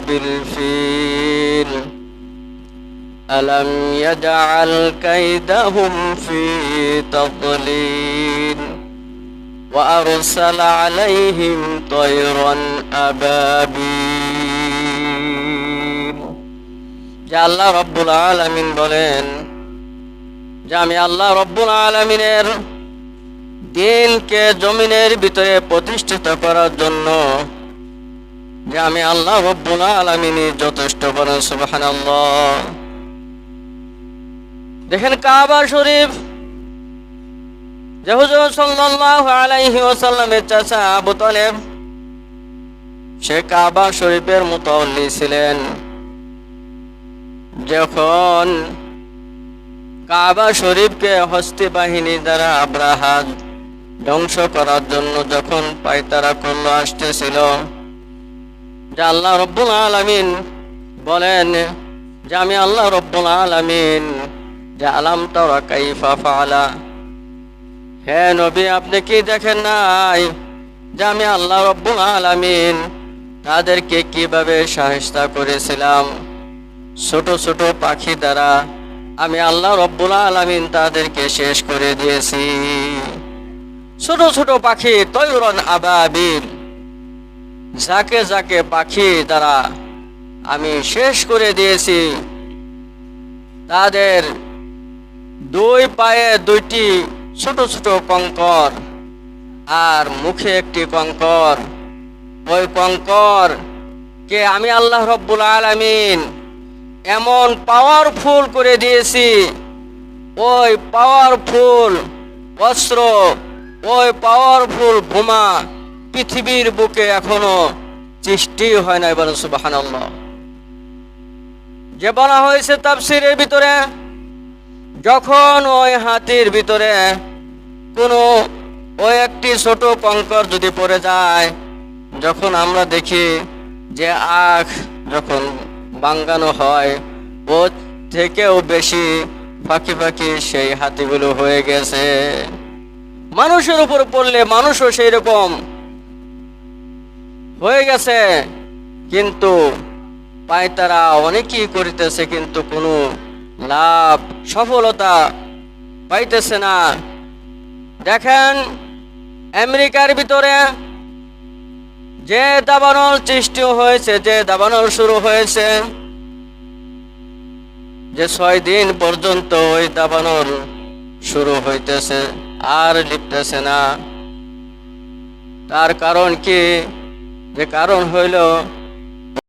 بالفيل ألم يجعل كيدهم في تضليل وأرسل عليهم طيرا أبابيل যে আল্লাহ রব্বুল আলামিন বলেন যে আমি আল্লাহ রব্বুল আলামিনের দিনকে জমিনের ভিতরে প্রতিষ্ঠিত করার জন্য যে আমি আল্লাহ রব্বুল আলামিনই যথেষ্ট। বলেন সুবহানাল্লাহ। দেখেন কাবা শরীফ যে হুজুর সাল্লাল্লাহু আলাইহি ওয়াসাল্লামের চাচা আবু তালেব সে কাবা শরীফের মুতাওয়াল্লি ছিলেন। যখন কাবা শরীফকে হস্তি বাহিনী দ্বারা আব্রাহা ধ্বংস করার জন্য যখন পায়তারা করল আসতেছিল, যে আল্লাহ রব্বুল আলামিন বলেন যে আমি আল্লাহ রব্বুল আলামিন যে আলাম তারা কাইফা ফাআলা, হে নবী আপনি কি দেখেন নাই যে আমি আল্লাহ রব্বুল আলামিন তাদেরকে কিভাবে সাহায্য করেছিলাম। ছোট ছোট পাখি দ্বারা আমি আল্লাহ রব্বুল আলামিন তাদেরকে শেষ করে দিয়েছি। ছোট ছোট পাখি তয়রন আবাবিল, যাকে যাকে পাখি দ্বারা আমি শেষ করে দিয়েছি। তাদের দুই পায়ে দুইটি ছোট ছোট কঙ্কর আর মুখে একটি কঙ্কর। ওই কঙ্কর কে আমি আল্লাহ রব্বুল আলামিন এমন পাওয়ারফুল করে দিয়েছি, ওই পাওয়ারফুল অস্ত্র, ওই পাওয়ারফুল বোমা পৃথিবীর বুকে এখনো সৃষ্টি হয় নাই। বলেন সুবহানাল্লাহ। যে বলা হয়েছে তাফসীরের ভিতরে, যখন ওই হাতির ভিতরে কোনো ওই একটি ছোট কঙ্কর যদি পড়ে যায়, যখন আমরা দেখি যে আখ যখন ভাঙানো হয় ও থেকেও বেশি ফাঁকি ফাঁকি সেই হাতিগুলো হয়ে গেছে। মানুষের উপর পড়লে মানুষও সেই রকম হয়ে গেছে, কিন্তু পায়তারা অনেকই করিতেছে কিন্তু কোনো লাভ সফলতা পাইতেছে না। দেখেন আমেরিকার ভিতরে যে দাবানল সৃষ্টি হয়েছে, যে দাবানল শুরু হয়েছে, যে 6 দিন পর্যন্ত ওই দাবানল শুরু হইতেছে আর লিপতেছে না। তার কারণ কি? যে কারণ হইল